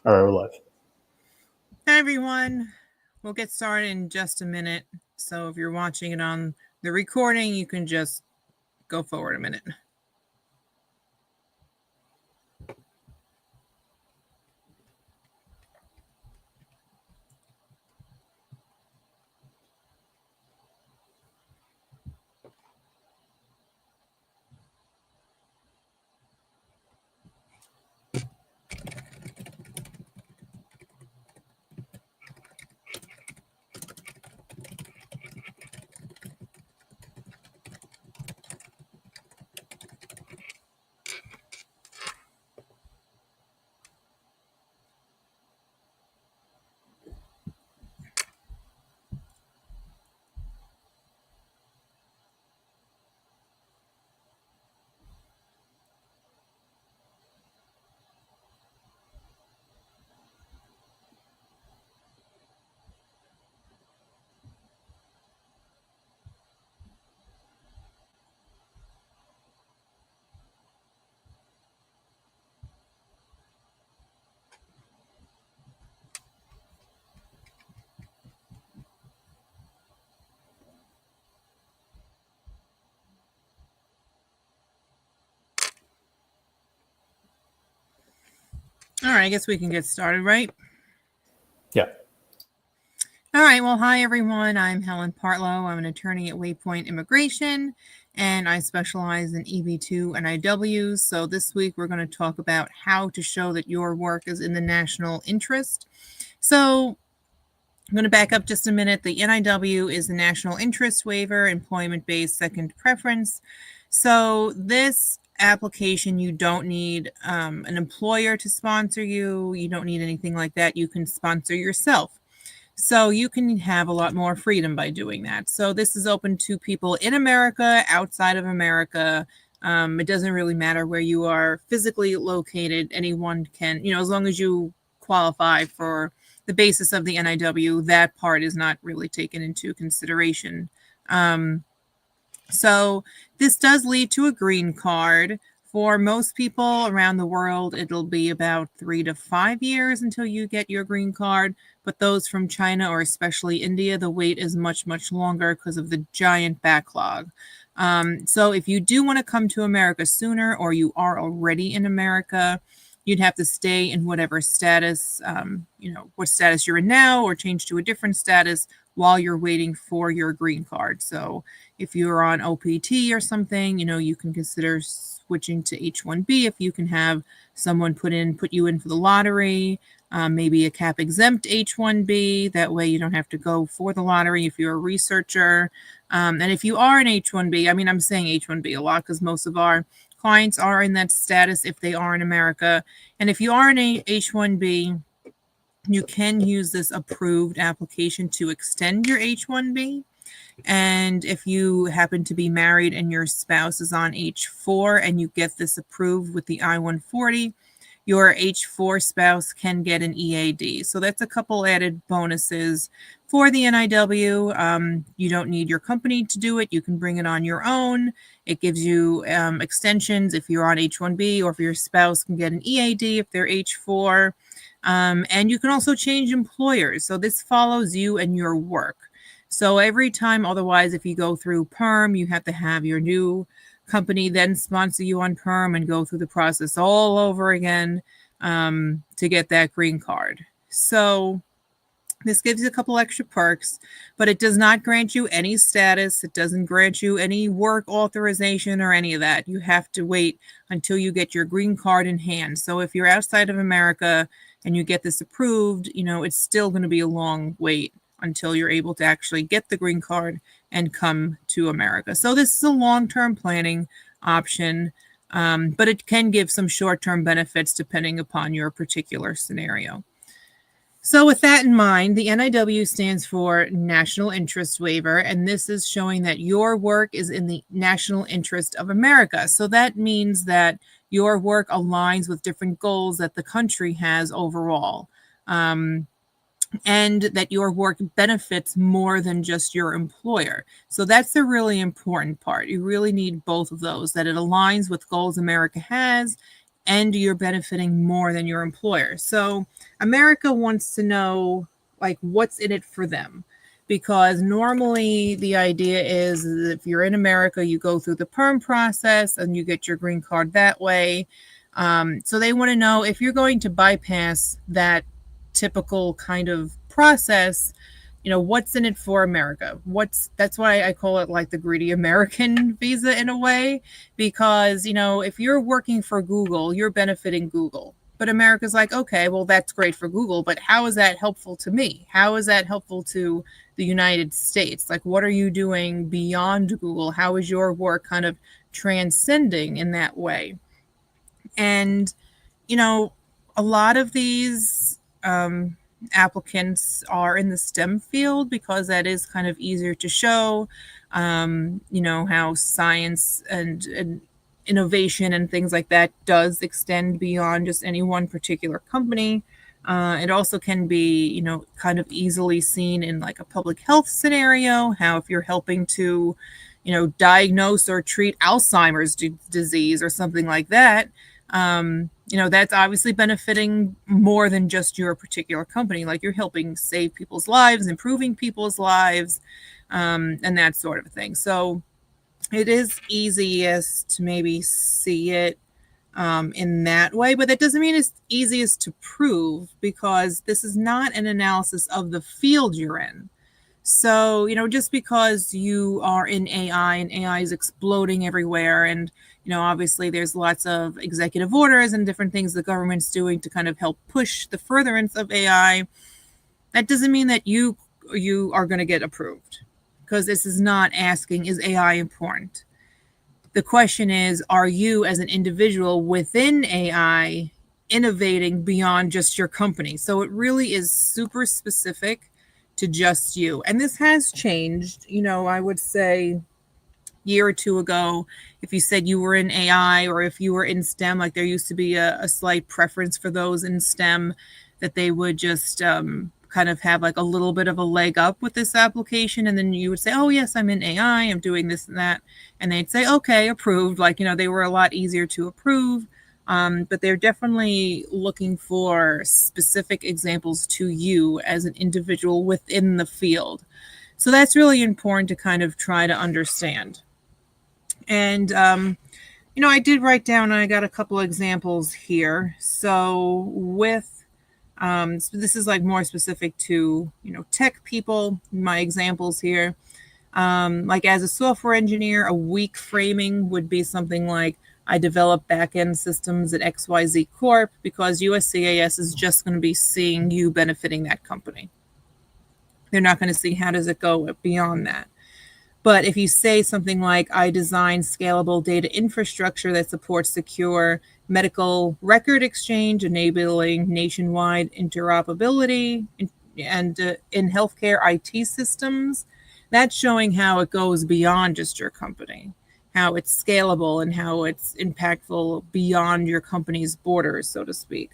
All right, we're live. Hi, everyone. We'll get started in just a minute. So if you're watching it on the recording, you can just go forward a minute. All right, I guess we can get started, right? Yeah. All right, well, hi, everyone. I'm Helen Partlow. I'm an attorney at Waypoint Immigration, and I specialize in EB-2 NIW. So this week, we're going to talk about how to show that your work is in the national interest. So I'm going to back up just a minute. The NIW is the National Interest Waiver, employment-based second preference. So this application, you don't need an employer to sponsor you. You don't need anything like that. You can sponsor yourself. So you can have a lot more freedom by doing that. So this is open to people in America, outside of America. It doesn't really matter where you are physically located. Anyone can, as long as you qualify for the basis of the NIW, that part is not really taken into consideration. So this does lead to a green card. For most people around the world, it'll be about 3 to 5 years until you get your green card. But those from China or especially India, the wait is much, much longer because of the giant backlog. So if you do want to come to America sooner, or you are already in America, you'd have to stay in whatever status, what status you're in now, or change to a different status while you're waiting for your green card. So if you're on OPT or something, you can consider switching to H-1B if you can have someone put you in for the lottery, maybe a cap exempt H-1B. That way you don't have to go for the lottery if you're a researcher. And if you are an H-1B, I'm saying H-1B a lot because most of our clients are in that status if they are in America. And if you are an H-1B, you can use this approved application to extend your H-1B. And if you happen to be married and your spouse is on H-4 and you get this approved with the I-140, your H-4 spouse can get an EAD. So that's a couple added bonuses for the NIW. You don't need your company to do it. You can bring it on your own. It gives you extensions if you're on H-1B, or if your spouse can get an EAD if they're H-4. And you can also change employers. So this follows you and your work. So every time, otherwise, if you go through PERM, you have to have your new company then sponsor you on PERM and go through the process all over again to get that green card. So this gives you a couple extra perks, but it does not grant you any status. It doesn't grant you any work authorization or any of that. You have to wait until you get your green card in hand. So if you're outside of America and you get this approved, it's still going to be a long wait until you're able to actually get the green card and come to America. So this is a long-term planning option, but it can give some short-term benefits depending upon your particular scenario. So with that in mind, the NIW stands for National Interest Waiver, and this is showing that your work is in the national interest of America. So that means that your work aligns with different goals that the country has overall. And that your work benefits more than just your employer. So that's the really important part. You really need both of those, that it aligns with goals America has and you're benefiting more than your employer. So America wants to know, like, what's in it for them. Because normally the idea is if you're in America, you go through the perm process and you get your green card that way. So they want to know if you're going to bypass that typical kind of process, what's in it for America. That's why I call it like the greedy American visa in a way, because if you're working for Google, you're benefiting Google. But America's like, okay, well, that's great for Google, but how is that helpful to me? How is that helpful to the United States? Like, what are you doing beyond Google? How is your work kind of transcending in that way? And, a lot of these applicants are in the STEM field because that is kind of easier to show, how science and innovation and things like that does extend beyond just any one particular company. It also can be, kind of easily seen in like a public health scenario, how if you're helping to, diagnose or treat Alzheimer's disease or something like that, that's obviously benefiting more than just your particular company. Like you're helping save people's lives, improving people's lives, and that sort of thing. So it is easiest to maybe see it in that way, but that doesn't mean it's easiest to prove, because this is not an analysis of the field you're in. So, just because you are in AI and AI is exploding everywhere, and, obviously there's lots of executive orders and different things the government's doing to kind of help push the furtherance of AI, that doesn't mean that you are going to get approved, because this is not asking, is AI important? The question is, are you as an individual within AI innovating beyond just your company? So it really is super specific to just you. And this has changed. I would say year or two ago, if you said you were in AI or if you were in STEM, like there used to be a slight preference for those in STEM, that they would just kind of have like a little bit of a leg up with this application. And then you would say, oh, yes, I'm in AI, I'm doing this and that. And they'd say, okay, approved. Like, they were a lot easier to approve. But they're definitely looking for specific examples to you as an individual within the field. So that's really important to kind of try to understand. And, I did write down, I got a couple of examples here. So with, so this is like more specific to, tech people, my examples here. Like as a software engineer, a weak framing would be something like, I develop back-end systems at XYZ Corp, because USCIS is just going to be seeing you benefiting that company. They're not going to see how does it go beyond that. But if you say something like, I design scalable data infrastructure that supports secure medical record exchange, enabling nationwide interoperability and in healthcare IT systems, that's showing how it goes beyond just your company, how it's scalable and how it's impactful beyond your company's borders, so to speak.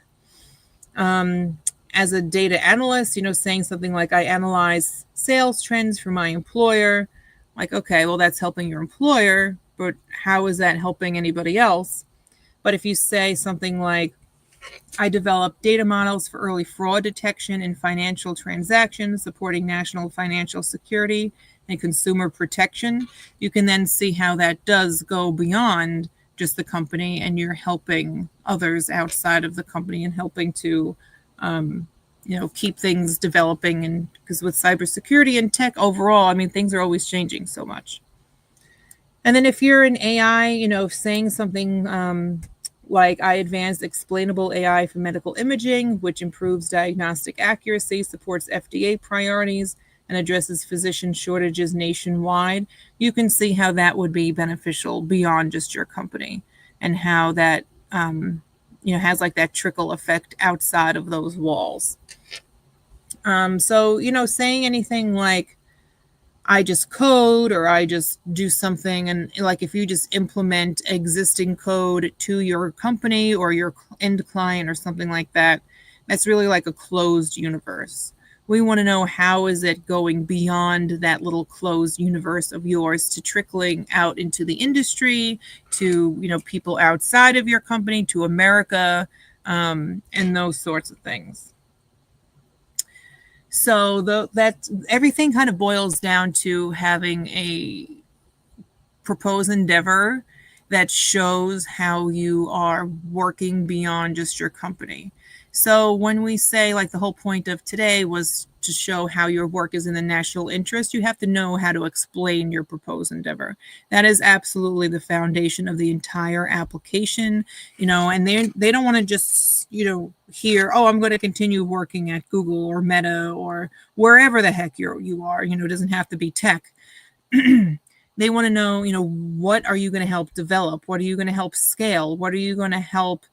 As a data analyst, saying something like, I analyze sales trends for my employer. Like, okay, well, that's helping your employer, but how is that helping anybody else? But if you say something like, I develop data models for early fraud detection in financial transactions, supporting national financial security and consumer protection, you can then see how that does go beyond just the company, and you're helping others outside of the company and helping to keep things developing. And because with cybersecurity and tech overall, things are always changing so much. And then if you're in AI, saying something like, I advanced explainable AI for medical imaging, which improves diagnostic accuracy, supports FDA priorities, and addresses physician shortages nationwide, you can see how that would be beneficial beyond just your company, and how that has like that trickle effect outside of those walls. So, saying anything like, I just code, or I just do something, and like if you just implement existing code to your company or your end client or something like that, that's really like a closed universe. We want to know how is it going beyond that little closed universe of yours to trickling out into the industry, to people outside of your company, to America, and those sorts of things. So that everything kind of boils down to having a proposed endeavor that shows how you are working beyond just your company. So when we say, like, the whole point of today was to show how your work is in the national interest, you have to know how to explain your proposed endeavor. That is absolutely the foundation of the entire application, and they don't want to just, hear, oh, I'm going to continue working at Google or Meta or wherever the heck you are. It doesn't have to be tech. They want to know, what are you going to help develop? What are you going to help scale? What are you going to help,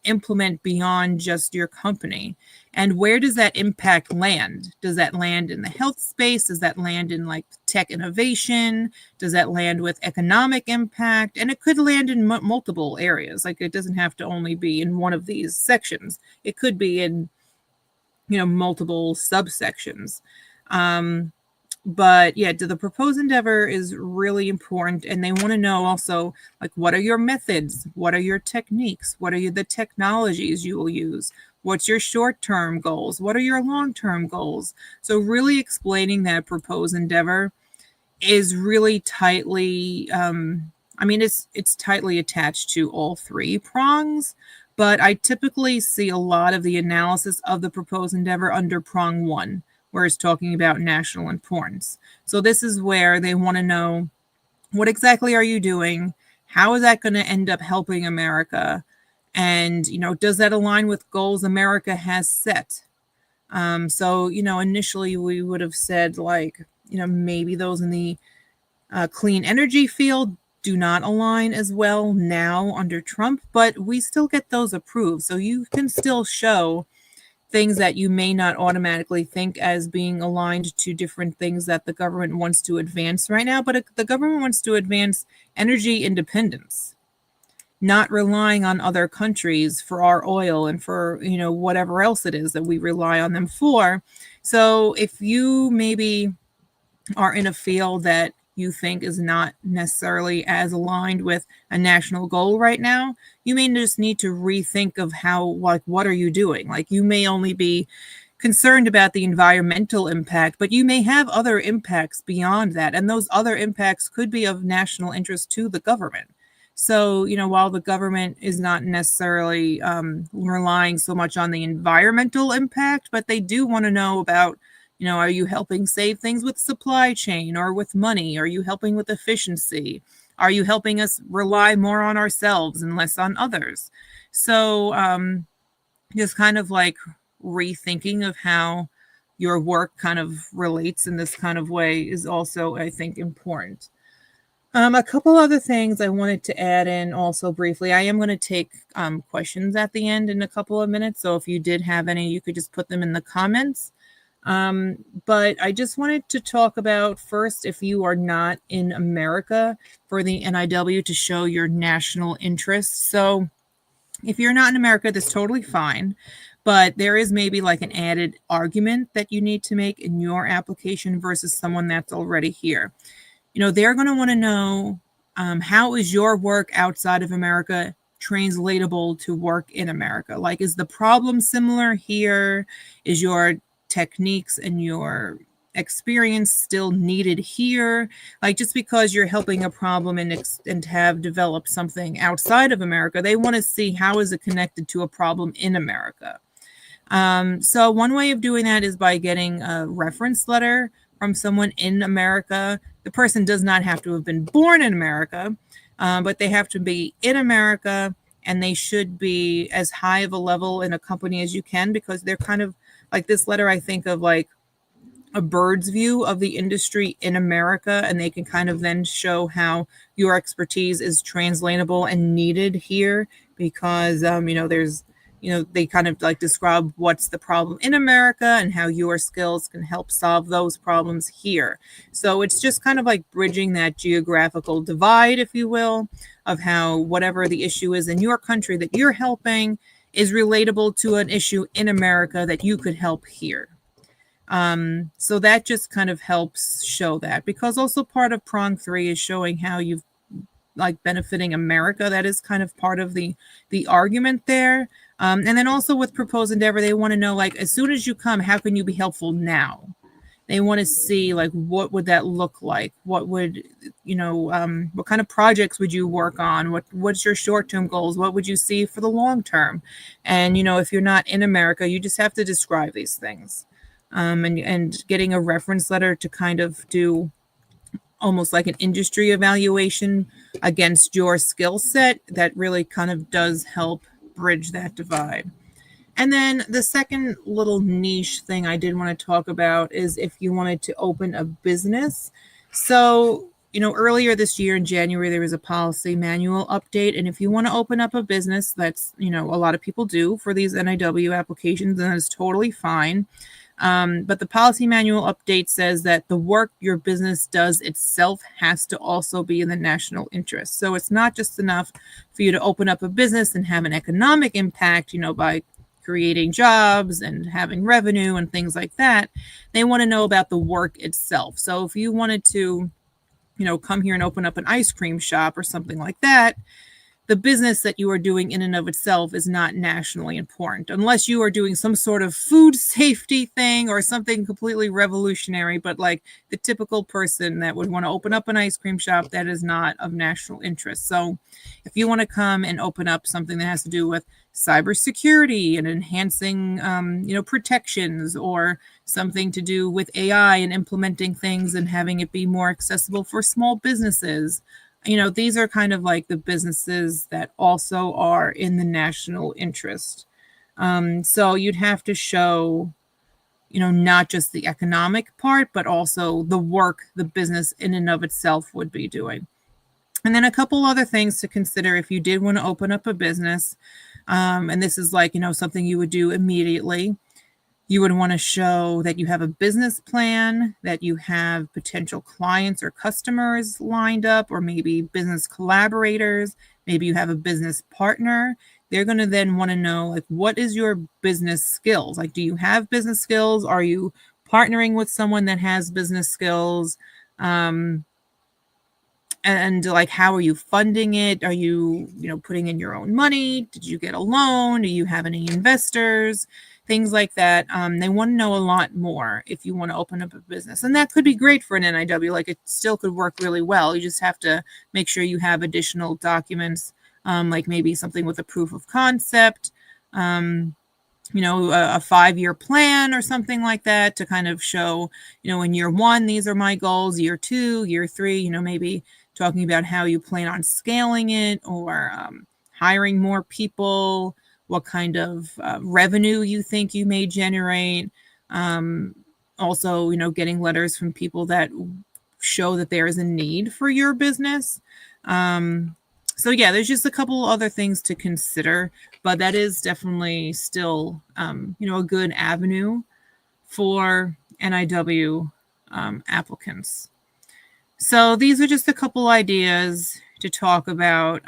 implement beyond just your company? And where does that impact land? Does that land in the health space? Does that land in like tech innovation? Does that land with economic impact? And it could land in multiple areas. Like, it doesn't have to only be in one of these sections. It could be in, multiple subsections. But yeah, the proposed endeavor is really important, and they want to know also, like, what are your methods? What are your techniques? What are the technologies you will use? What's your short-term goals? What are your long-term goals? So really explaining that proposed endeavor is really tightly, it's tightly attached to all three prongs, but I typically see a lot of the analysis of the proposed endeavor under prong 1, where it's talking about national importance. So this is where they want to know, what exactly are you doing? How is that going to end up helping America? And, does that align with goals America has set? So, initially we would have said, like, maybe those in the clean energy field do not align as well now under Trump, but we still get those approved. So you can still show things that you may not automatically think as being aligned to different things that the government wants to advance right now. But the government wants to advance energy independence, not relying on other countries for our oil and for, whatever else it is that we rely on them for. So if you maybe are in a field that you think is not necessarily as aligned with a national goal right now, you may just need to rethink of how, like, what are you doing? Like, you may only be concerned about the environmental impact, but you may have other impacts beyond that. And those other impacts could be of national interest to the government. So, while the government is not necessarily relying so much on the environmental impact, but they do want to know about, are you helping save things with supply chain or with money? Are you helping with efficiency? Are you helping us rely more on ourselves and less on others? So just kind of like rethinking of how your work kind of relates in this kind of way is also, I think, important. A couple other things I wanted to add in also briefly. I am going to take questions at the end in a couple of minutes. So if you did have any, you could just put them in the comments. But I just wanted to talk about first, if you are not in America, for the NIW to show your national interest. So if you're not in America, that's totally fine. But there is maybe like an added argument that you need to make in your application versus someone that's already here. They're going to want to know, how is your work outside of America translatable to work in America? Like, is the problem similar here? Is your techniques and your experience still needed here? Like, just because you're helping a problem and have developed something outside of America, they want to see how is it connected to a problem in America. So one way of doing that is by getting a reference letter from someone in America. The person does not have to have been born in America, but they have to be in America, and they should be as high of a level in a company as you can, because they're kind of like, this letter, I think of like a bird's view of the industry in America, and they can kind of then show how your expertise is translatable and needed here, because, there's, they kind of like describe what's the problem in America and how your skills can help solve those problems here. So it's just kind of like bridging that geographical divide, if you will, of how whatever the issue is in your country that you're helping, is relatable to an issue in America that you could help here. So that just kind of helps show that, because also part of prong 3 is showing how you've like benefiting America. That is kind of part of the argument there. And then also with proposed endeavor, they want to know, like, as soon as you come, how can you be helpful now? They want to see, like, what would that look like? What would, what kind of projects would you work on? What's your short-term goals? What would you see for the long term? And, if you're not in America, you just have to describe these things. And getting a reference letter to kind of do almost like an industry evaluation against your skill set, that really kind of does help bridge that divide. And then the second little niche thing I did want to talk about is if you wanted to open a business. So, earlier this year in January, there was a policy manual update. And if you want to open up a business, that's, a lot of people do for these NIW applications, and that's totally fine. But the policy manual update says that the work your business does itself has to also be in the national interest. So it's not just enough for you to open up a business and have an economic impact, by creating jobs and having revenue and things like that. They want to know about the work itself. So if you wanted to, come here and open up an ice cream shop or something like that, the business that you are doing in and of itself is not nationally important, unless you are doing some sort of food safety thing or something completely revolutionary. But like the typical person that would want to open up an ice cream shop, that is not of national interest. So if you want to come and open up something that has to do with cybersecurity and enhancing, protections, or something to do with AI and implementing things and having it be more accessible for small businesses, these are kind of like the businesses that also are in the national interest. So you'd have to show, not just the economic part, but also the work the business in and of itself would be doing. And then a couple other things to consider if you did want to open up a business. And this is like, something you would do immediately. You would want to show that you have a business plan, that you have potential clients or customers lined up, or maybe business collaborators. Maybe you have a business partner. They're going to then want to know, like, what is your business skills? Like, do you have business skills? Are you partnering with someone that has business skills? And like, how are you funding it? Are you, putting in your own money? Did you get a loan? Do you have any investors? Things like that. They want to know a lot more if you want to open up a business. And that could be great for an NIW. Like, it still could work really well. You just have to make sure you have additional documents, like maybe something with a proof of concept, a 5-year plan or something like that to kind of show, in year 1, these are my goals, year 2, year 3, maybe talking about how you plan on scaling it, or hiring more people, what kind of revenue you think you may generate. Also, getting letters from people that show that there is a need for your business. So yeah, there's just a couple other things to consider, but that is definitely still, a good avenue for NIW applicants. So these are just a couple ideas to talk about,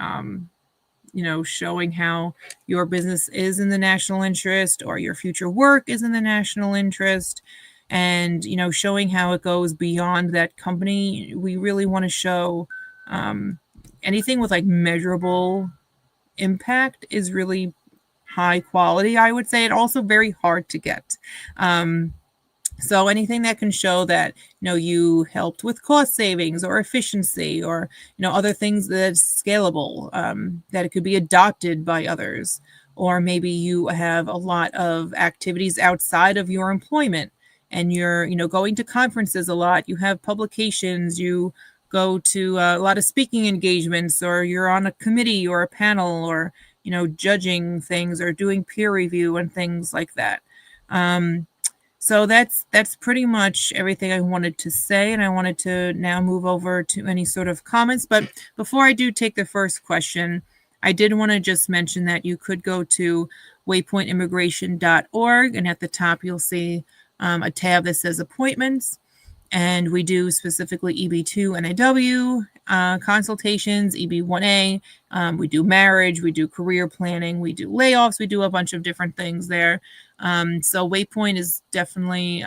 showing how your business is in the national interest, or your future work is in the national interest, and, showing how it goes beyond that company. We really want to show anything with like measurable impact is really high quality, I would say, and also very hard to get. So anything that can show that, you helped with cost savings or efficiency, or, other things that's scalable, that it could be adopted by others, or maybe you have a lot of activities outside of your employment and you're, going to conferences a lot, you have publications, you go to a lot of speaking engagements, or you're on a committee or a panel, or, judging things or doing peer review and things like that. So that's pretty much everything I wanted to say, and I wanted to now move over to any sort of comments. But before I do take the first question, I did want to just mention that you could go to waypointimmigration.org, and at the top you'll see a tab that says appointments, and we do specifically EB-2 NIW. consultations, EB-1A. We do marriage, we do career planning, we do layoffs, we do a bunch of different things there. So Waypoint is definitely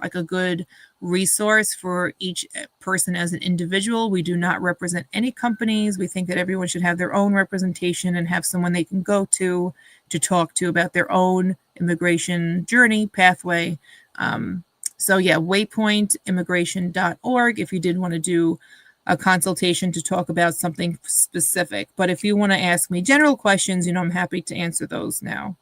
like a good resource for each person as an individual. We do not represent any companies. We think that everyone should have their own representation and have someone they can go to talk to about their own immigration journey pathway. So yeah, waypointimmigration.org if you did want to do a consultation to talk about something specific. But if you want to ask me general questions, I'm happy to answer those now.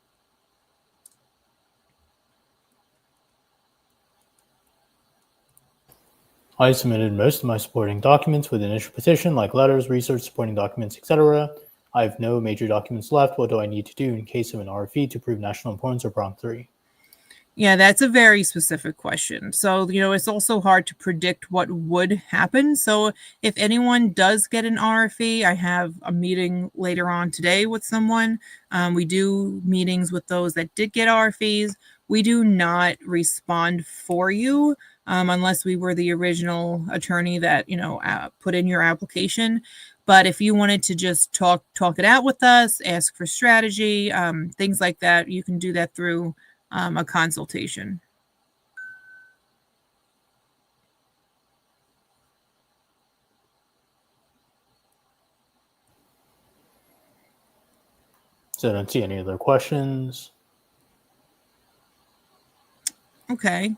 I submitted most of my supporting documents with the initial petition, like letters, research, supporting documents, etc. I have no major documents left. What do I need to do in case of an RFE to prove national importance or prong 3? Yeah, that's a very specific question. So, it's also hard to predict what would happen. So if anyone does get an RFE, I have a meeting later on today with someone. We do meetings with those that did get RFEs. We do not respond for you unless we were the original attorney that, put in your application. But if you wanted to just talk it out with us, ask for strategy, things like that, you can do that through a consultation. So I don't see any other questions. Okay.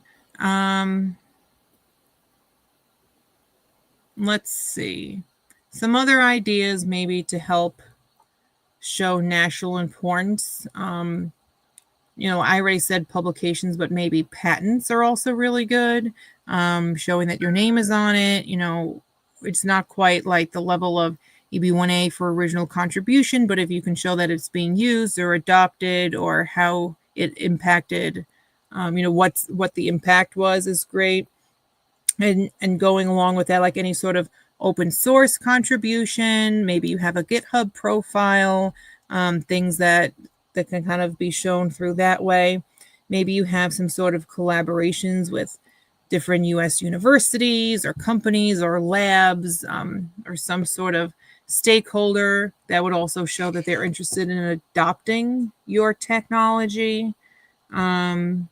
Let's see. Some other ideas maybe to help show national importance. I already said publications, but maybe patents are also really good. Showing that your name is on it. It's not quite like the level of EB-1A for original contribution, but if you can show that it's being used or adopted or how it impacted, what the impact was is great. And going along with that, like any sort of open source contribution, maybe you have a GitHub profile, things that can kind of be shown through that way. Maybe you have some sort of collaborations with different U.S. universities or companies or labs or some sort of stakeholder that would also show that they're interested in adopting your technology. I'm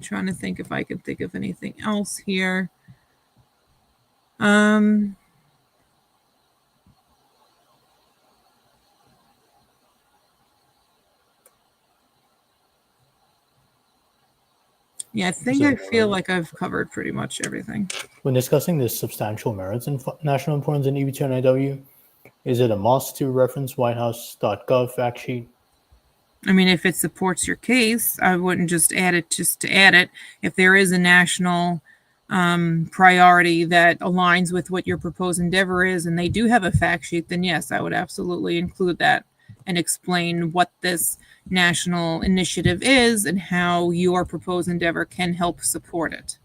trying to think if I can think of anything else here. Yeah, I think I feel like I've covered pretty much everything. When discussing the substantial merits in national importance in EB-2 NIW, is it a must to reference whitehouse.gov fact sheet? I mean, if it supports your case, I wouldn't just add it just to add it. If there is a national priority that aligns with what your proposed endeavor is, and they do have a fact sheet, then yes, I would absolutely include that and explain what this national initiative is and how your proposed endeavor can help support it.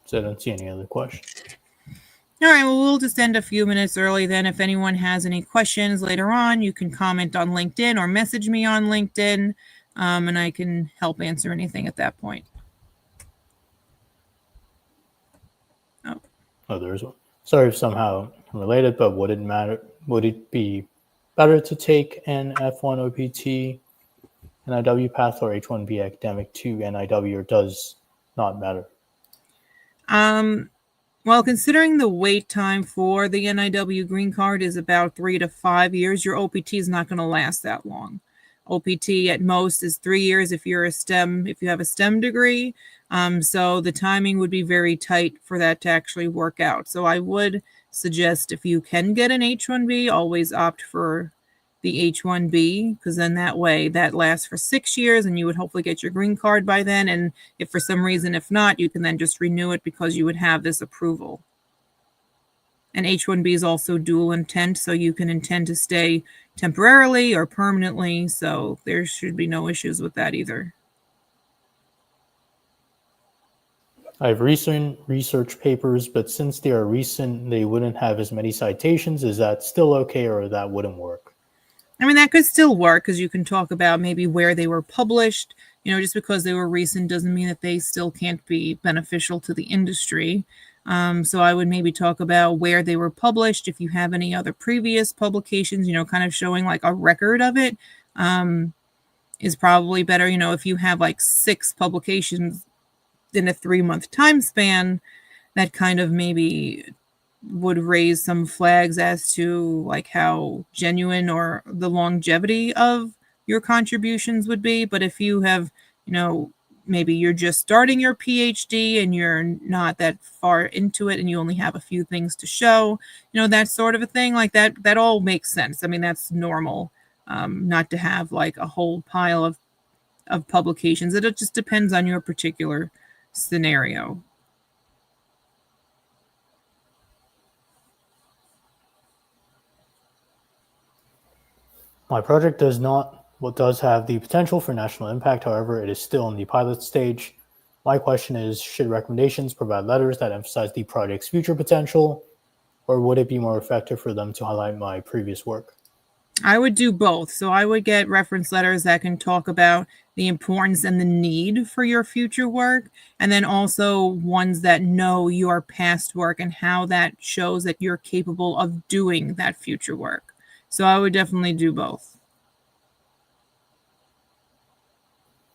So I don't see any other questions. All right, well, we'll just end a few minutes early then. If anyone has any questions later on, you can comment on LinkedIn or message me on LinkedIn, and I can help answer anything at that point. Oh, there's one. Sorry if somehow related, but would it be better to take an F1 OPT NIW path or H1B academic to NIW, or does not matter? Well, considering the wait time for the NIW green card is about 3 to 5 years, your OPT is not going to last that long. OPT at most is 3 years if you have a STEM degree. So the timing would be very tight for that to actually work out. So I would suggest if you can get an H-1B, always opt for the H-1B, because then that way that lasts for 6 years and you would hopefully get your green card by then. And if for some reason, if not, you can then just renew it because you would have this approval. And H-1B is also dual intent, so you can intend to stay temporarily or permanently. So there should be no issues with that either. I have recent research papers, but since they are recent, they wouldn't have as many citations. Is that still okay, or that wouldn't work? I mean, that could still work because you can talk about maybe where they were published, just because they were recent doesn't mean that they still can't be beneficial to the industry. So I would maybe talk about where they were published. If you have any other previous publications, kind of showing like a record of it, is probably better. If you have like 6 publications in a 3-month time span, that kind of maybe would raise some flags as to like how genuine or the longevity of your contributions would be. But if you have, maybe you're just starting your PhD and you're not that far into it and you only have a few things to show, that sort of a thing, like that all makes sense. I mean, that's normal, not to have like a whole pile of publications. It just depends on your particular scenario. My project does have the potential for national impact. However, it is still in the pilot stage. My question is, should recommendations provide letters that emphasize the project's future potential, or would it be more effective for them to highlight my previous work? I would do both. So I would get reference letters that can talk about the importance and the need for your future work, and then also ones that know your past work and how that shows that you're capable of doing that future work. So I would definitely do both.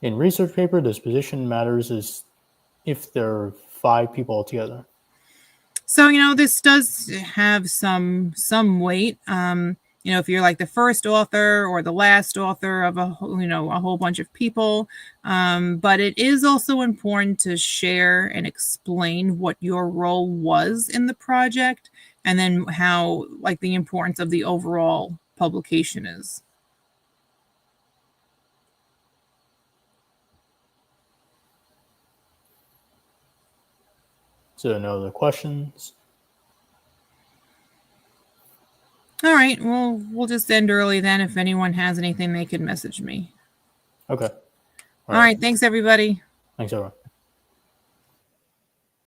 In research paper, this position matters is if there are 5 people altogether. So, this does have some weight. If you're like the first author or the last author of a whole bunch of people, but it is also important to share and explain what your role was in the project, and then how like the importance of the overall publication is. So no other questions? All right. Well, we'll just end early then. If anyone has anything, they could message me. Okay. All right. Thanks, everybody. Thanks, everyone.